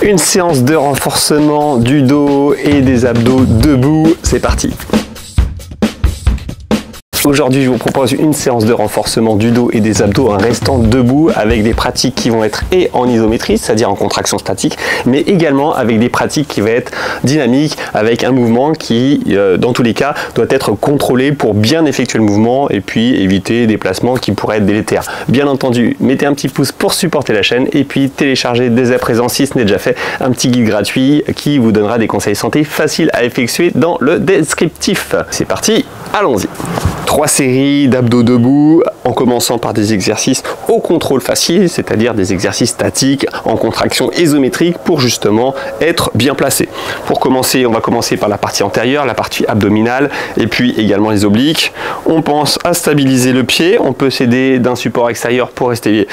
Une séance de renforcement du dos et des abdos debout, c'est parti. Aujourd'hui, je vous propose une séance de renforcement du dos et des abdos en restant debout avec des pratiques qui vont être et en isométrie, c'est-à-dire en contraction statique, mais également avec des pratiques qui vont être dynamiques, avec un mouvement qui, dans tous les cas, doit être contrôlé pour bien effectuer le mouvement et puis éviter des déplacements qui pourraient être délétères. Bien entendu, mettez un petit pouce pour supporter la chaîne et puis téléchargez dès à présent, si ce n'est déjà fait, un petit guide gratuit qui vous donnera des conseils santé faciles à effectuer dans le descriptif. C'est parti, allons-y. 3 séries d'abdos debout en commençant par des exercices au contrôle facile, c'est-à-dire des exercices statiques en contraction isométrique pour justement être bien placé. Pour commencer, on va commencer par la partie antérieure, la partie abdominale et puis également les obliques. On pense à stabiliser le pied, on peut s'aider d'un support extérieur pour rester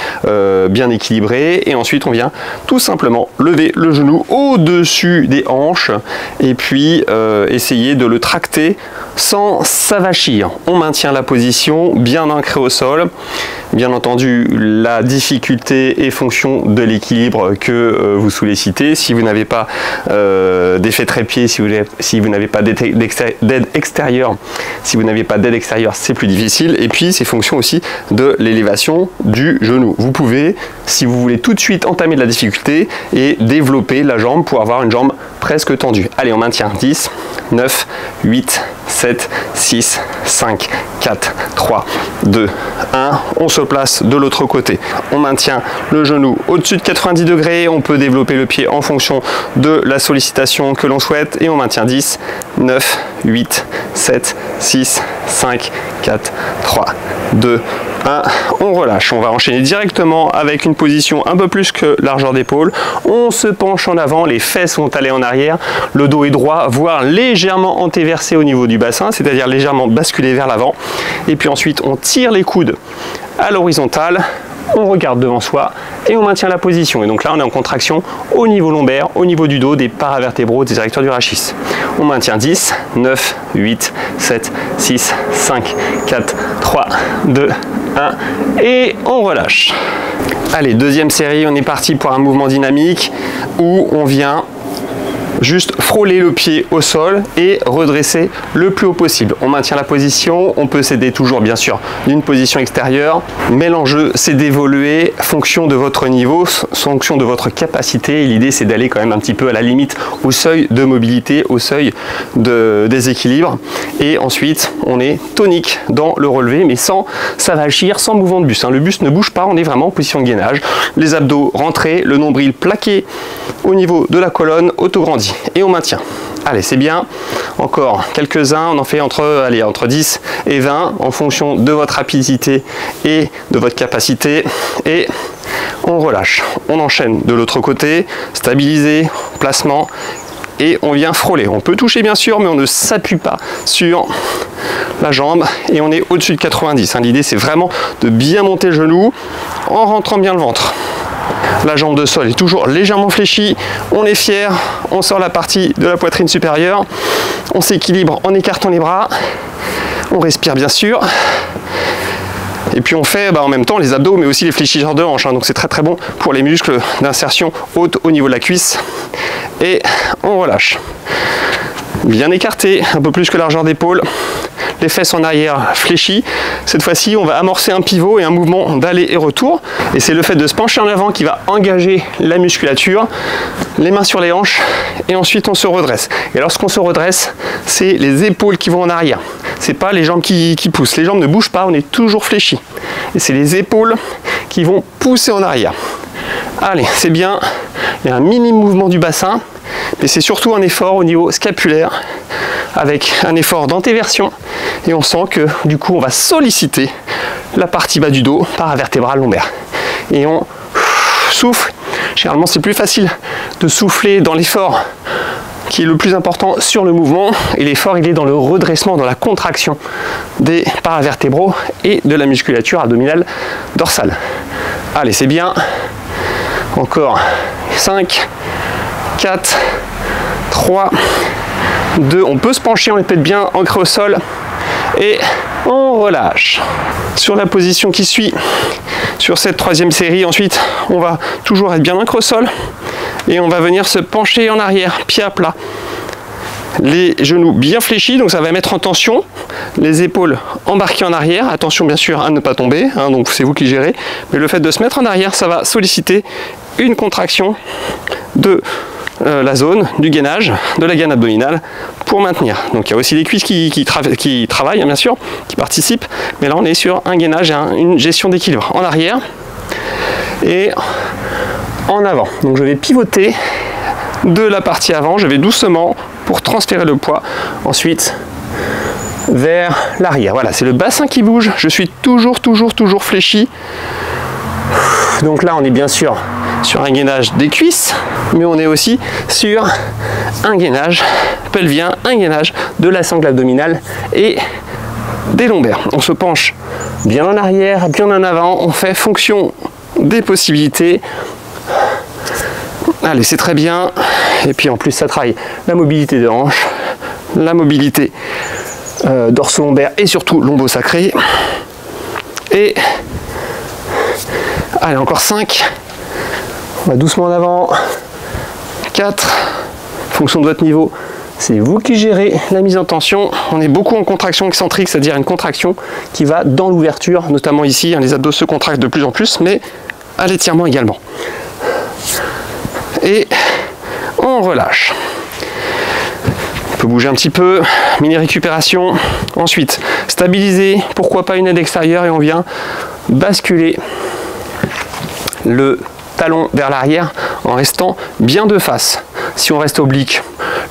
bien équilibré et ensuite on vient tout simplement lever le genou au-dessus des hanches et puis essayer de le tracter sans s'avachir. On maintient la position bien ancrée au sol. Bien entendu, la difficulté est fonction de l'équilibre que vous sollicitez. Si vous n'avez pas d'effet trépied, si vous n'avez pas d'aide extérieure, c'est plus difficile. Et puis, c'est fonction aussi de l'élévation du genou. Vous pouvez, si vous voulez tout de suite entamer de la difficulté et développer la jambe pour avoir une jambe presque tendue. Allez, on maintient 10, 9, 8, 7, 6, 5, 4, 3, 2, 1. On se place de l'autre côté. On maintient le genou au-dessus de 90 degrés. On peut développer le pied en fonction de la sollicitation que l'on souhaite. Et on maintient 10, 9, 8, 7, 6, 5, 4, 3, 2, 1. On relâche. On va enchaîner directement avec une position un peu plus que largeur d'épaule. On se penche en avant. Les fesses vont aller en arrière. Le dos est droit, voire légèrement antéversé au niveau du bassin, c'est-à-dire légèrement basculé vers l'avant. Et puis ensuite, on tire les coudes à l'horizontale. On regarde devant soi et on maintient la position. Et donc là, on est en contraction au niveau lombaire, au niveau du dos, des paravertébraux, des érecteurs du rachis. On maintient 10, 9, 8, 7, 6, 5, 4, 3, 2, 1 et on relâche. Allez, deuxième série, on est parti pour un mouvement dynamique où on vient juste frôler le pied au sol et redresser le plus haut possible. On maintient la position, on peut s'aider toujours bien sûr d'une position extérieure, mais l'enjeu c'est d'évoluer fonction de votre niveau, fonction de votre capacité. L'idée c'est d'aller quand même un petit peu à la limite, au seuil de mobilité, au seuil de déséquilibre. Et ensuite on est tonique dans le relevé, mais sans s'avachir, sans mouvement de buste. Le buste ne bouge pas, on est vraiment en position de gainage. Les abdos rentrés, le nombril plaqué au niveau de la colonne, auto-grandi. Et on maintient. Allez, c'est bien. Encore quelques-uns. On en fait entre 10 et 20 en fonction de votre rapidité et de votre capacité. Et on relâche. On enchaîne de l'autre côté. Stabiliser, placement. Et on vient frôler. On peut toucher bien sûr, mais on ne s'appuie pas sur la jambe et on est au-dessus de 90. L'idée, c'est vraiment de bien monter le genou en rentrant bien le ventre. La jambe de sol est toujours légèrement fléchie, on est fier, on sort la partie de la poitrine supérieure, on s'équilibre en écartant les bras, on respire bien sûr, et puis on fait en même temps les abdos mais aussi les fléchisseurs de hanches, donc c'est très bon pour les muscles d'insertion haute au niveau de la cuisse, et on relâche. Bien écarté, un peu plus que largeur d'épaule. Les fesses en arrière fléchies. Cette fois-ci, on va amorcer un pivot et un mouvement d'aller et retour. Et c'est le fait de se pencher en avant qui va engager la musculature. Les mains sur les hanches et ensuite on se redresse. Et lorsqu'on se redresse, c'est les épaules qui vont en arrière. C'est pas les jambes qui poussent. Les jambes ne bougent pas, on est toujours fléchi. Et c'est les épaules qui vont pousser en arrière. Allez, c'est bien. Il y a un mini mouvement du bassin. Mais c'est surtout un effort au niveau scapulaire avec un effort d'antéversion et on sent que du coup on va solliciter la partie bas du dos, paravertébrale lombaire. Et on souffle. Généralement c'est plus facile de souffler dans l'effort qui est le plus important sur le mouvement et l'effort il est dans le redressement, dans la contraction des paravertébraux et de la musculature abdominale dorsale. Allez, c'est bien. Encore 5, 4, 3, 2, on peut se pencher, on est peut-être bien ancré au sol et on relâche. Sur la position qui suit, sur cette troisième série, ensuite, on va toujours être bien ancré au sol Et on va venir se pencher en arrière, pied à plat. Les genoux bien fléchis, donc ça va mettre en tension. Les épaules embarquées en arrière. Attention bien sûr à ne pas tomber, hein, donc c'est vous qui gérez. Mais le fait de se mettre en arrière, ça va solliciter une contraction de la zone du gainage, de la gaine abdominale pour maintenir. Donc il y a aussi les cuisses qui travaillent, hein, bien sûr, qui participent. Mais là on est sur un gainage et une gestion d'équilibre en arrière et en avant. Donc je vais pivoter de la partie avant, je vais doucement pour transférer le poids ensuite vers l'arrière. Voilà, c'est le bassin qui bouge, je suis toujours fléchi. Donc là on est bien sûr sur un gainage des cuisses, mais on est aussi sur un gainage pelvien, un gainage de la sangle abdominale et des lombaires. On se penche bien en arrière, bien en avant, on fait fonction des possibilités. Allez, c'est très bien. Et puis en plus, ça travaille la mobilité de hanche, la mobilité dorso-lombaire et surtout lombo-sacré. Et allez, encore 5. On va doucement en avant. 4. Fonction de votre niveau, c'est vous qui gérez la mise en tension. On est beaucoup en contraction excentrique, c'est-à-dire une contraction qui va dans l'ouverture, notamment ici. Hein, les abdos se contractent de plus en plus, mais à l'étirement également. Et on relâche. On peut bouger un petit peu, mini récupération. Ensuite, stabiliser, pourquoi pas une aide extérieure et on vient basculer le talon vers l'arrière en restant bien de face. Si on reste oblique,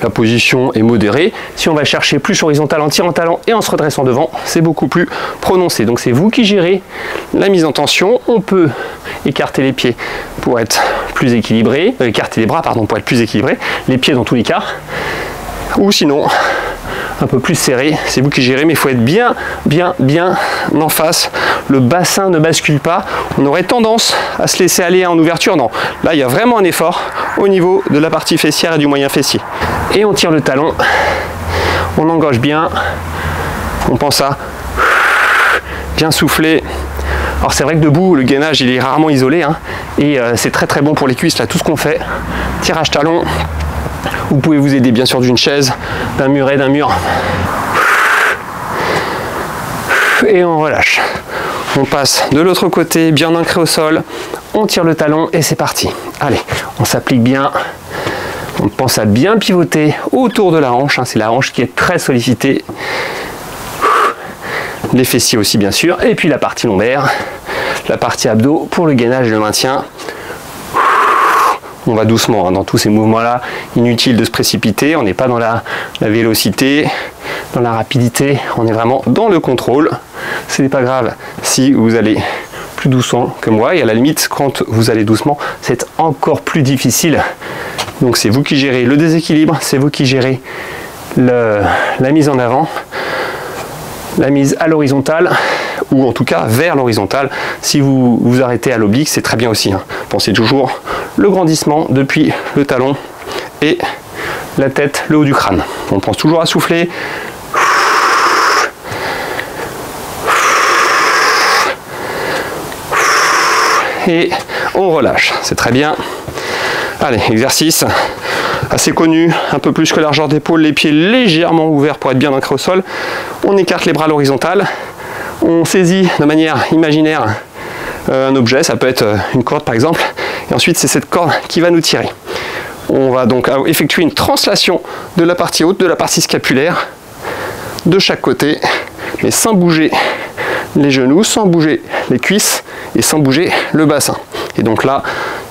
la position est modérée. Si on va chercher plus horizontal en tirant talon et en se redressant devant, c'est beaucoup plus prononcé. Donc c'est vous qui gérez la mise en tension. On peut écarter les pieds pour être plus équilibré, écarter les bras pardon pour être plus équilibré, les pieds dans tous les cas. Ou sinon un peu plus serré, c'est vous qui gérez, mais il faut être bien en face. Le bassin ne bascule pas. On aurait tendance à se laisser aller en ouverture. Non, là il y a vraiment un effort au niveau de la partie fessière et du moyen fessier. Et on tire le talon, on engage bien, on pense à bien souffler. Alors c'est vrai que debout, le gainage il est rarement isolé, hein, et c'est très bon pour les cuisses, là tout ce qu'on fait. Tirage talon. Vous pouvez vous aider bien sûr d'une chaise, d'un muret, d'un mur. Et on relâche. On passe de l'autre côté, bien ancré au sol. On tire le talon et c'est parti. Allez, on s'applique bien. On pense à bien pivoter autour de la hanche. Hein, c'est la hanche qui est très sollicitée. Les fessiers aussi bien sûr. Et puis la partie lombaire, la partie abdos pour le gainage et le maintien. On va doucement hein, dans tous ces mouvements-là, inutile de se précipiter, on n'est pas dans la vélocité, dans la rapidité, on est vraiment dans le contrôle. Ce n'est pas grave si vous allez plus doucement que moi, et à la limite, quand vous allez doucement, c'est encore plus difficile. Donc c'est vous qui gérez le déséquilibre, c'est vous qui gérez la mise en avant, la mise à l'horizontale, ou en tout cas vers l'horizontale. Si vous vous arrêtez à l'oblique, c'est très bien aussi. Hein. Pensez toujours le grandissement depuis le talon et la tête, le haut du crâne. On pense toujours à souffler. Et on relâche, c'est très bien. Allez, exercice assez connu, un peu plus que largeur d'épaule, les pieds légèrement ouverts pour être bien ancré au sol. On écarte les bras à l'horizontale. On saisit de manière imaginaire un objet, ça peut être une corde par exemple, et ensuite c'est cette corde qui va nous tirer. On va donc effectuer une translation de la partie haute, de la partie scapulaire, de chaque côté, mais sans bouger les genoux, sans bouger les cuisses et sans bouger le bassin. Et donc là,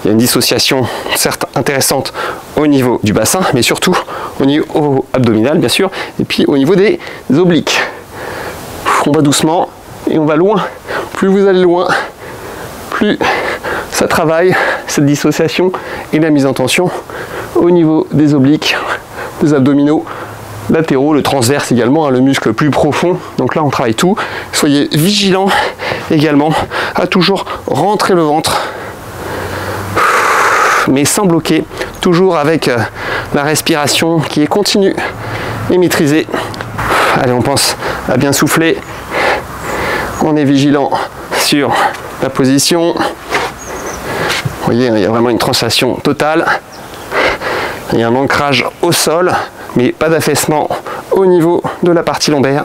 il y a une dissociation certes intéressante au niveau du bassin, mais surtout au niveau abdominal bien sûr, et puis au niveau des obliques. On va doucement et on va loin. Plus vous allez loin, plus ça travaille, cette dissociation et la mise en tension au niveau des obliques, des abdominaux latéraux, le transverse également, hein, le muscle plus profond. Donc là on travaille tout. Soyez vigilants également à toujours rentrer le ventre, mais sans bloquer, toujours avec la respiration qui est continue et maîtrisée. Allez, on pense à bien souffler. On est vigilant sur la position. Vous voyez, il y a vraiment une translation totale. Il y a un ancrage au sol, mais pas d'affaissement au niveau de la partie lombaire.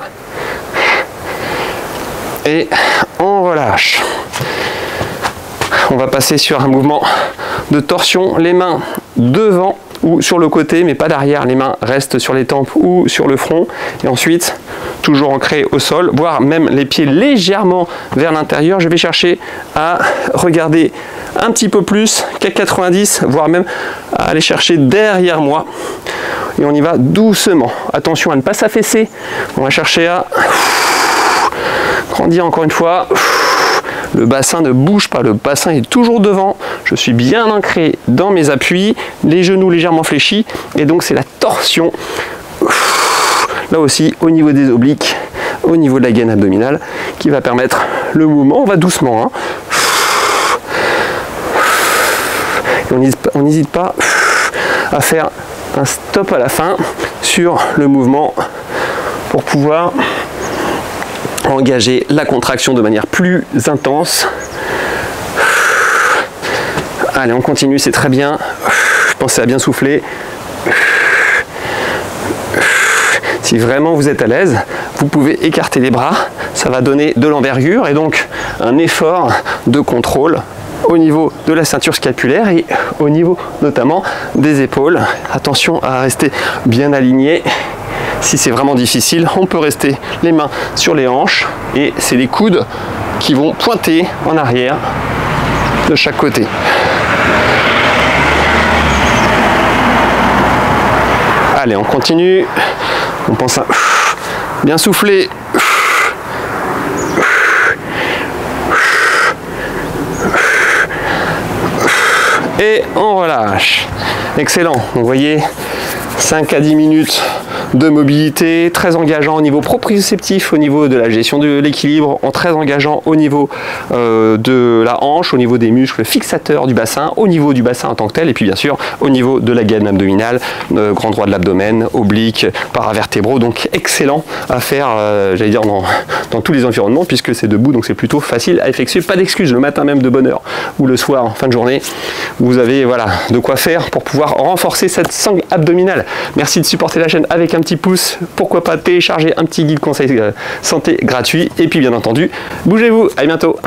Et on relâche. On va passer sur un mouvement de torsion, les mains devant ou sur le côté, mais pas derrière. Les mains restent sur les tempes ou sur le front. Et ensuite, toujours ancré au sol, voire même les pieds légèrement vers l'intérieur. Je vais chercher à regarder un petit peu plus qu'à 90, voire même à aller chercher derrière moi. Et on y va doucement. Attention à ne pas s'affaisser. On va chercher à grandir encore une fois. Le bassin ne bouge pas, le bassin est toujours devant. Je suis bien ancré dans mes appuis, les genoux légèrement fléchis. Et donc c'est la torsion. Là aussi, au niveau des obliques, au niveau de la gaine abdominale, qui va permettre le mouvement. On va doucement. Hein. On n'hésite pas à faire un stop à la fin sur le mouvement pour pouvoir engager la contraction de manière plus intense. Allez, on continue, c'est très bien. Pensez à bien souffler. Si vraiment vous êtes à l'aise, vous pouvez écarter les bras. Ça va donner de l'envergure et donc un effort de contrôle au niveau de la ceinture scapulaire et au niveau notamment des épaules. Attention à rester bien aligné. Si c'est vraiment difficile, on peut rester les mains sur les hanches et c'est les coudes qui vont pointer en arrière de chaque côté. Allez, on continue. On pense à bien souffler. Et on relâche. Excellent. Donc, vous voyez, 5 à 10 minutes de mobilité, très engageant au niveau proprioceptif, au niveau de la gestion de l'équilibre, très engageant au niveau de la hanche, au niveau des muscles fixateurs du bassin, au niveau du bassin en tant que tel, et puis bien sûr au niveau de la gaine abdominale, grand droit de l'abdomen, oblique, paravertébraux. Donc excellent à faire, j'allais dire, dans tous les environnements, puisque c'est debout, donc c'est plutôt facile à effectuer. Pas d'excuses, le matin même de bonne heure ou le soir en fin de journée, vous avez voilà, de quoi faire pour pouvoir renforcer cette sangle abdominale. Merci de supporter la chaîne avec un petit pouce, pourquoi pas télécharger un petit guide conseil santé gratuit, et puis bien entendu, bougez-vous, à bientôt.